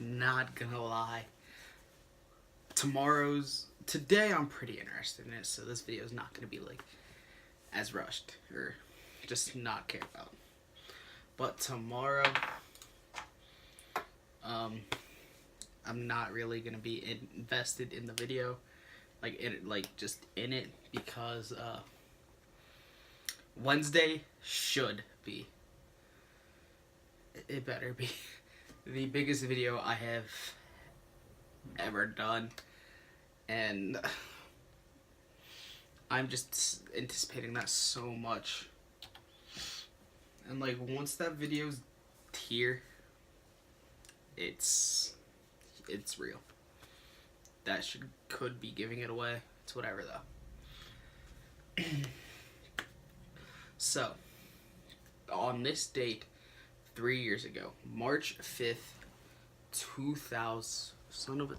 Not gonna lie. Today I'm pretty interested in it, so this video is not gonna be like as rushed or just not care about. But tomorrow, I'm not really gonna be invested in the video, just in it, because Wednesday should be. It better be the biggest video I have ever done, and I'm just anticipating that so much. And like once that video's here, it's real. That could be giving it away. It's whatever though. So, on this date, 3 years ago, March 5th, 2000. Son of a.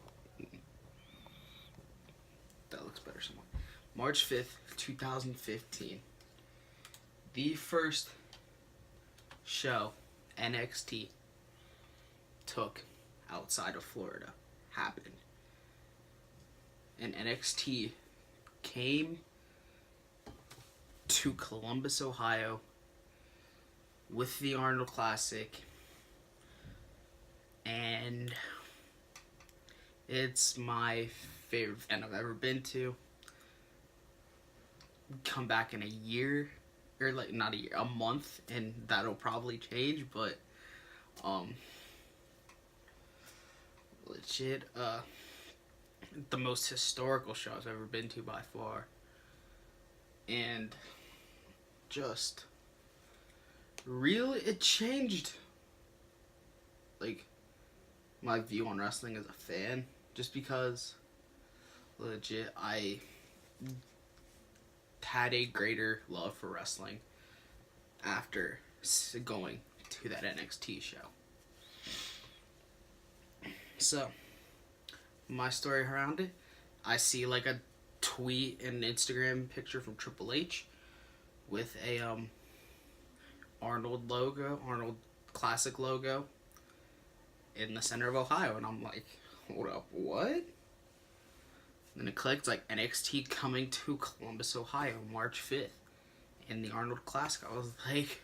That looks better somewhere. March 5th, 2015. The first show NXT took outside of Florida happened. And NXT came to Columbus, Ohio with the Arnold Classic, and it's my favorite event I've ever been to. Come back in a year, or like not a year, a month, and that'll probably change, but legit the most historical show I've ever been to by far. And just really, it changed like my view on wrestling as a fan, just because legit I had a greater love for wrestling after going to that NXT show. So my story around it, I see like a tweet and Instagram picture from Triple H with a Arnold Classic logo in the center of Ohio, and I'm like, hold up, what? Then it clicked, like NXT coming to Columbus, Ohio, March 5th, in the Arnold Classic. I was like,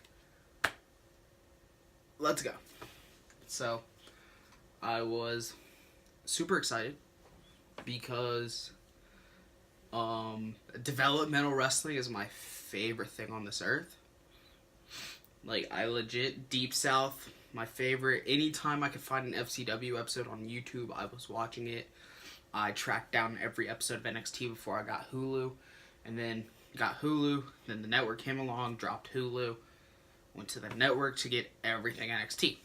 let's go. So I was super excited because developmental wrestling is my favorite thing on this earth. Like, I legit, Deep South, my favorite. Anytime I could find an FCW episode on YouTube, I was watching it. I tracked down every episode of NXT before I got Hulu, and then got Hulu, then the network came along, dropped Hulu, went to the network to get everything NXT.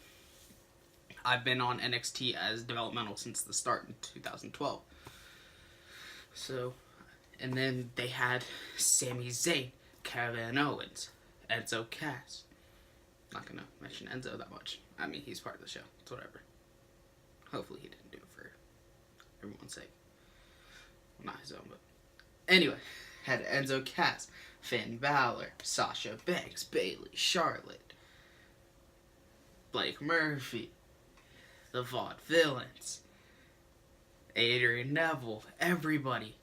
I've been on NXT as developmental since the start in 2012. So, and then they had Sami Zayn, Kevin Owens, Enzo Cass. Not gonna mention Enzo that much. I mean, he's part of the show. It's whatever. Hopefully he didn't do it for everyone's sake. Well, not his own, but anyway, had Enzo Cass, Finn Balor, Sasha Banks, Bayley, Charlotte, Blake Murphy, the Vaudevillains, Adrian Neville. Everybody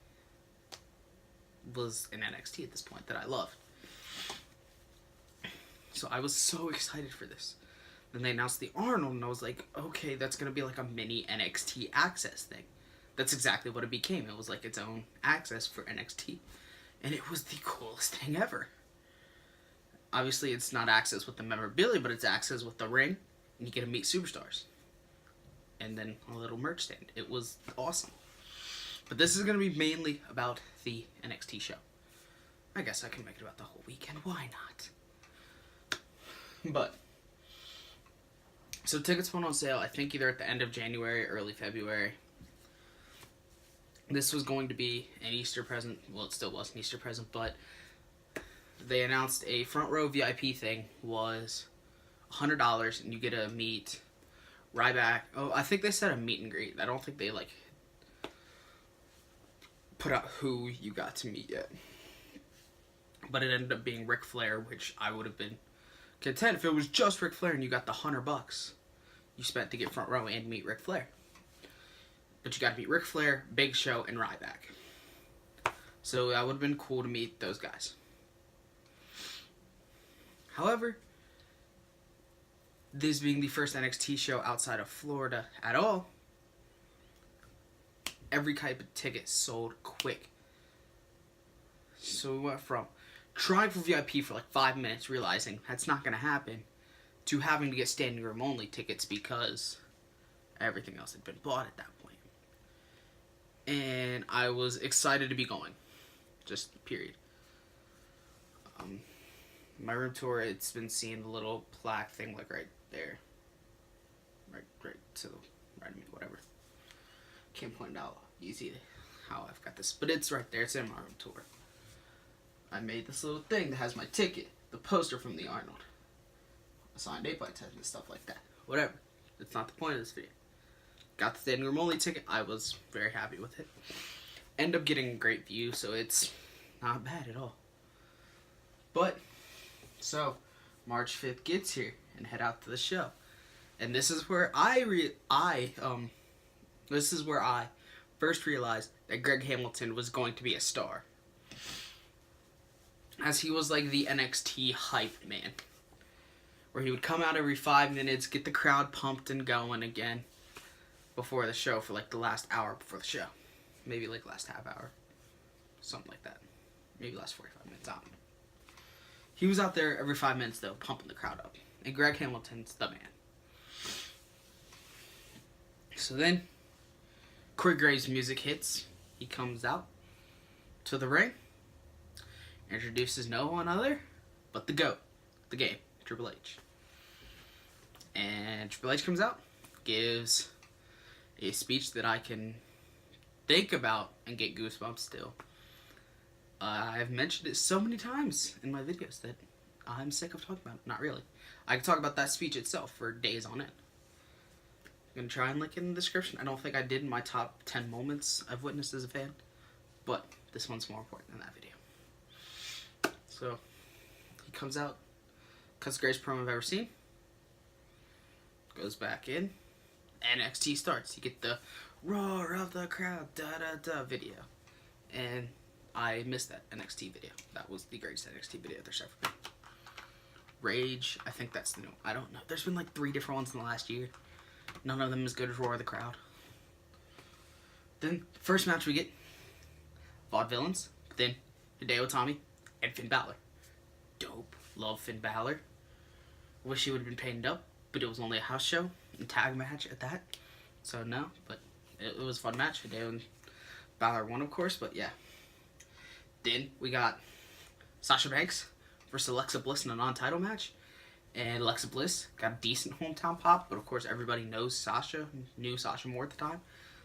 was in NXT at this point that I loved. So I was so excited for this. Then they announced the Arnold, and I was like, okay, that's going to be like a mini NXT Access thing. That's exactly what it became. It was like its own access for NXT. And it was the coolest thing ever. Obviously, it's not access with the memorabilia, but it's access with the ring, and you get to meet superstars. And then a little merch stand. It was awesome. But this is going to be mainly about the NXT show. I guess I can make it about the whole weekend. Why not? But, so tickets went on sale, I think either at the end of January or early February. This was going to be an Easter present. Well, it still was an Easter present, but they announced a front row VIP thing was $100, and you get to meet Ryback. Oh, I think they said a meet and greet. I don't think they, like, put out who you got to meet yet. But it ended up being Ric Flair, which I would have been content if it was just Ric Flair and you got the $100. you spent to get front row and meet Ric Flair. But you got to meet Ric Flair, Big Show, and Ryback. So that would have been cool to meet those guys. However, this being the first NXT show outside of Florida at all, every type of ticket sold quick. So we went from trying for VIP for like 5 minutes, realizing that's not going to happen, to having to get standing room only tickets because everything else had been bought at that point. And I was excited to be going. Just period. My room tour, it's been seeing the little plaque thing like right there. Right to the right of me, whatever. Can't point out easy how I've got this, but it's right there. It's in my room tour. I made this little thing that has my ticket, the poster from the Arnold, a signed 8x10 and stuff like that. Whatever. It's not the point of this video. Got the standing room only ticket. I was very happy with it. End up getting a great view, so it's not bad at all. But, so, March 5th gets here and head out to the show. And this is where I first realized that Greg Hamilton was going to be a star. As he was like the NXT hype man. Where he would come out every 5 minutes, get the crowd pumped and going again before the show for like the last hour before the show. Maybe like last half hour. Something like that. Maybe last 45 minutes out. He was out there every 5 minutes though, pumping the crowd up. And Greg Hamilton's the man. So then, Corey Graves' music hits. He comes out to the ring. Introduces no one other but the GOAT, the game, Triple H. And Triple H comes out, gives a speech that I can think about and get goosebumps still. I've mentioned it so many times in my videos that I'm sick of talking about it. Not really. I can talk about that speech itself for days on end. I'm going to try and link it in the description. I don't think I did my top 10 moments I've witnessed as a fan, but this one's more important than that video. So, he comes out, cuts the greatest promo I've ever seen, goes back in, NXT starts. You get the roar of the crowd, da-da-da video. And I missed that NXT video. That was the greatest NXT video there's ever been. Rage, I think that's the new. I don't know. There's been like 3 different ones in the last year. None of them as good as Roar of the Crowd. Then, first match we get, Vaudevillains. Then, Hideo Itami and Finn Balor. Dope. Love Finn Balor. Wish he would have been painted up, but it was only a house show and tag match at that. So no, but it was a fun match. Hideo and Balor won, of course, but yeah. Then we got Sasha Banks versus Alexa Bliss in a non-title match. And Alexa Bliss got a decent hometown pop, but of course everybody knows Sasha, knew Sasha more at the time.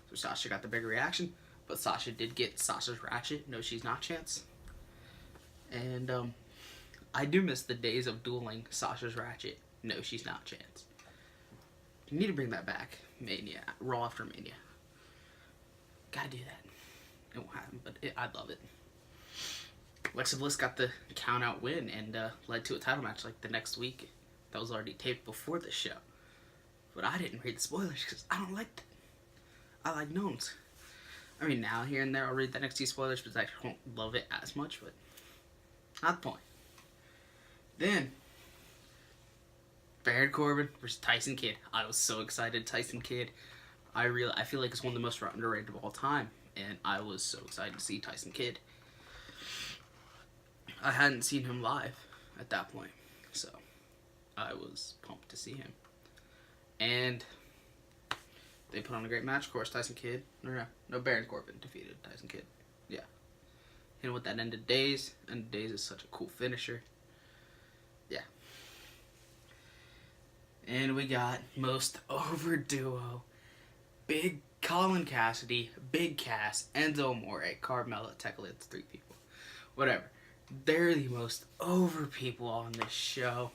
So Sasha got the bigger reaction, but Sasha did get Sasha's Ratchet, No She's Not chance. And I do miss the days of dueling Sasha's Ratchet, No She's Not chance. You need to bring that back. Mania, Raw after Mania. Gotta do that. It won't happen, but I'd love it. Alexa Bliss got the count-out win and led to a title match like the next week. That was already taped before the show. But I didn't read the spoilers because I don't like that. I like knowns. I mean, now here and there I'll read the NXT spoilers because I don't love it as much, but not the point. Then, Baron Corbin versus Tyson Kidd. I was so excited. Tyson Kidd, I feel like it's one of the most underrated of all time, and I was so excited to see Tyson Kidd. I hadn't seen him live at that point, so I was pumped to see him. And they put on a great match. Of course, Tyson Kidd, no, Baron Corbin defeated Tyson Kidd. Yeah. And with that End of Days is such a cool finisher. Yeah. And we got most over duo, Big Colin Cassidy, Big Cass, Enzo Amore, Carmella, technically it's 3 people. Whatever. They're the most over people on this show.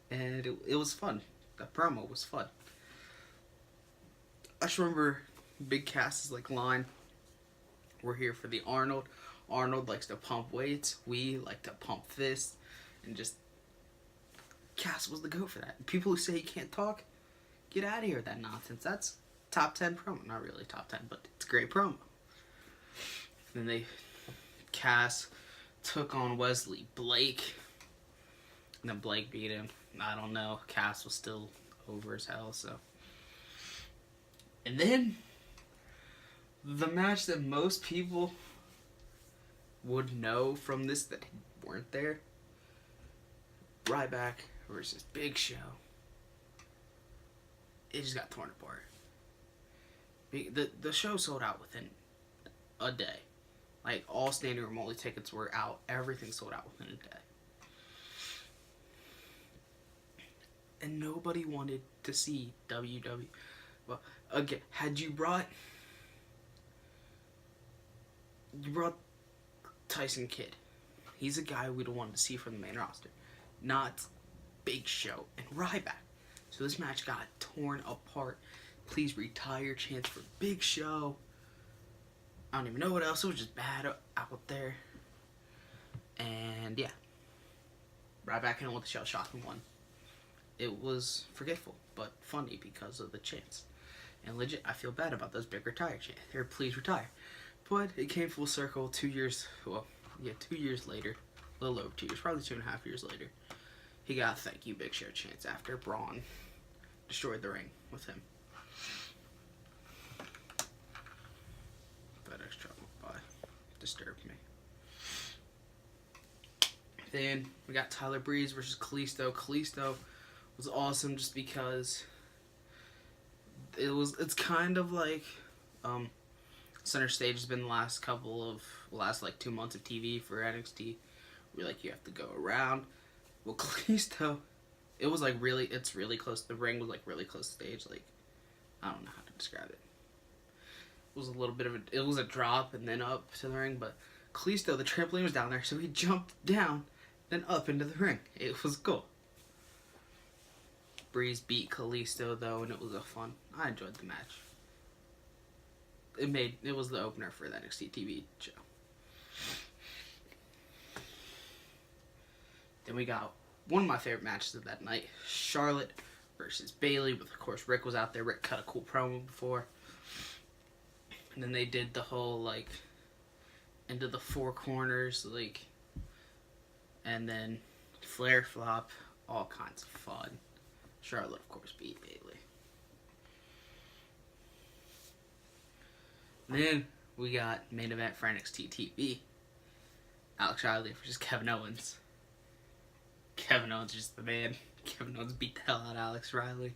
And it was fun. The promo was fun. I just remember Big Cass's line, "We're here for the Arnold. Arnold likes to pump weights. We like to pump fists." And just Cass was the GOAT for that. People who say he can't talk, get out of here with that nonsense. That's top 10 promo. Not really top 10, but it's a great promo. And then Cass took on Wesley Blake. And then Blake beat him. I don't know. Cass was still over as hell, so. And then, the match that most people would know from this that weren't there. Ryback versus Big Show. It just got torn apart. The show sold out within a day. Like, all standing room only tickets were out. Everything sold out within a day. And nobody wanted to see WWE. Well, again, had you brought Tyson Kidd. He's a guy we'd want to see from the main roster. Not Big Show and Ryback. So this match got torn apart. Please retire chance for Big Show. I don't even know what else. It was just bad out there. And yeah. Ryback and with the shell shock and won. It was forgetful, but funny because of the chance. And legit, I feel bad about those big retire chants. Or please retire. But it came full circle 2 years, 2 years later. A little over 2 years, probably 2.5 years later. He got a thank you Big Show chance after Braun destroyed the ring with him. FedEx truck went by. Disturbed me. Then we got Tyler Breeze versus Kalisto. Kalisto was awesome just because it's kind of like Center Stage has been the last 2 months of TV for NXT. Where like you have to go around. Well, Kalisto, it's really close. The ring was like really close to stage. Like, I don't know how to describe it. It was a little bit of it was a drop and then up to the ring, but Kalisto, the trampoline was down there, so he jumped down, then up into the ring. It was cool. Breeze beat Kalisto though, and it was I enjoyed the match. It was the opener for the NXT TV show. Then we got one of my favorite matches of that night, Charlotte versus Bayley. But of course, Rick was out there. Rick cut a cool promo before. And then they did the whole, like, into the four corners, like, and then flare flop, all kinds of fun. Charlotte, of course, beat Bayley. Then we got main event for NXT TV. Alex Riley versus Kevin Owens. Kevin Owens is just the man. Kevin Owens beat the hell out of Alex Riley.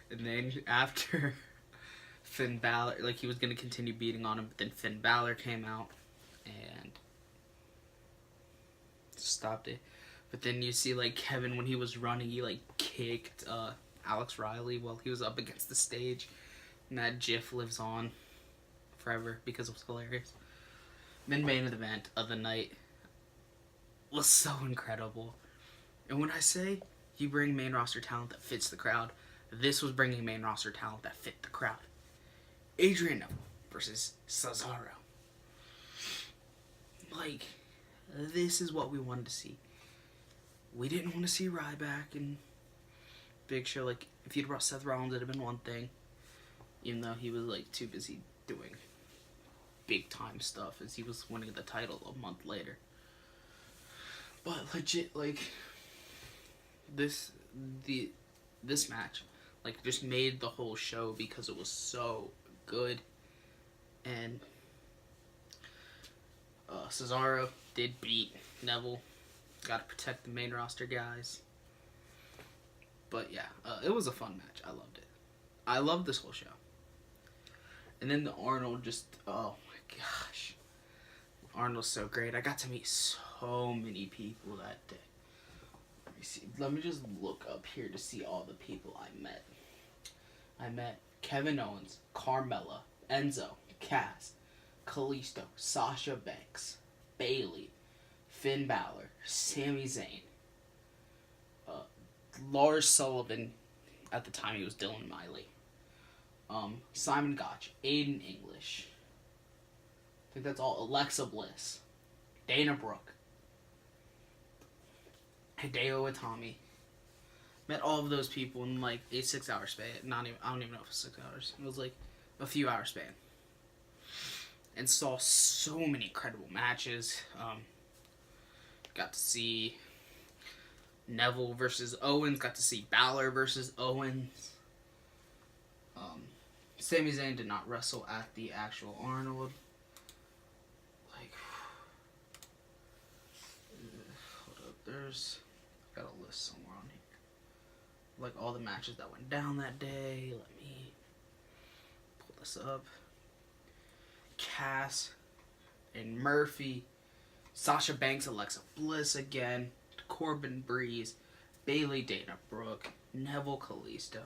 And then after Finn Balor, like he was going to continue beating on him, but then Finn Balor came out and stopped it. But then you see like Kevin, when he was running, he like kicked Alex Riley while he was up against the stage. And that GIF lives on forever because it was hilarious. Then main event of the night was so incredible. And when I say you bring main roster talent that fits the crowd, this was bringing main roster talent that fit the crowd. Adrian Neville versus Cesaro. Like, this is what we wanted to see. We didn't want to see Ryback and Big Show. Like, if you'd brought Seth Rollins, it'd have been one thing. Even though he was, like, too busy doing big-time stuff as he was winning the title a month later. But legit, like, this match, like, just made the whole show because it was so good. And Cesaro did beat Neville. Got to protect the main roster guys. But yeah, it was a fun match. I loved it. I loved this whole show. And then the Arnold just, oh my gosh. Arnold's so great. I got to meet so many people that day. Let me see. Let me just look up here to see all the people I met. I met Kevin Owens, Carmella, Enzo, Cass, Kalisto, Sasha Banks, Bayley, Finn Balor, Sami Zayn, Lars Sullivan, at the time he was Dylan Miley, Simon Gotch, Aiden English, I think that's all, Alexa Bliss, Dana Brooke, Hideo Itami, Met all of those people in like a 6 hour span. Not even, I don't even know if it was 6 hours. It was like a few hour span. And saw so many incredible matches. Got to see Neville versus Owens. Got to see Balor versus Owens. Sami Zayn did not wrestle at the actual Arnold. Like, hold up. There's, got a list somewhere on here. Like all the matches that went down that day. Let me pull this up. Cass and Murphy, Sasha Banks, Alexa Bliss again, Corbin Breeze, Bayley, Dana Brooke, Neville, Kalisto,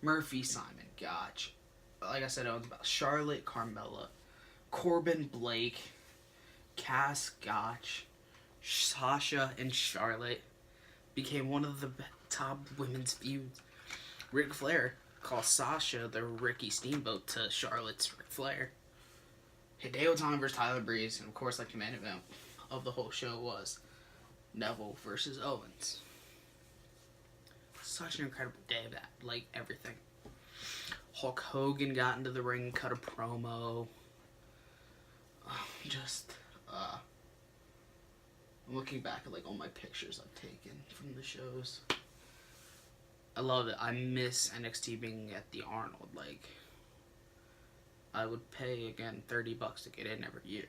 Murphy, Simon Gotch. Like I said, it was about Charlotte, Carmella, Corbin, Blake, Cass, Gotch, Sasha, and Charlotte became one of the top women's feuds. Ric Flair called Sasha the Ricky Steamboat to Charlotte's Ric Flair. Hideo Itami versus Tyler Breeze, and of course, like the main event of the whole show was Neville versus Owens. Such an incredible day of that, like everything. Hulk Hogan got into the ring, cut a promo. I'm looking back at like all my pictures I've taken from the shows. I love it. I miss NXT being at the Arnold. Like, I would pay again $30 to get in every year.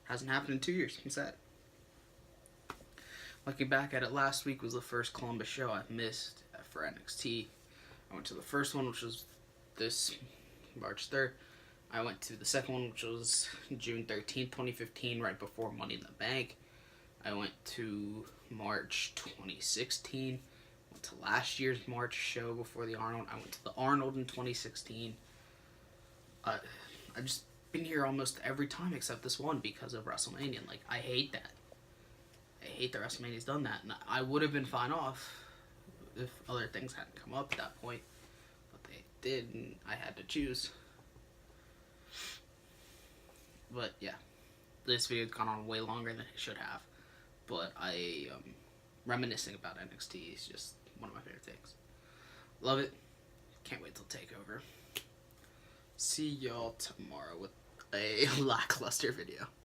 Hasn't happened in 2 years. I'm sad. Looking back at it, last week was the first Columbus show I've missed for NXT. I went to the first one, which was this March 3rd. I went to the second one, which was June 13th, 2015, right before Money in the Bank. I went to March 2016. Went to last year's March show before the Arnold. I went to the Arnold in 2016. I've just been here almost every time except this one because of WrestleMania. Like, I hate that. I hate that WrestleMania's done that. And I would have been fine off if other things hadn't come up at that point. But they did, and I had to choose. But, yeah. This video's gone on way longer than it should have. But reminiscing about NXT is just one of my favorite things. Love it. Can't wait till TakeOver. See y'all tomorrow with a lackluster video.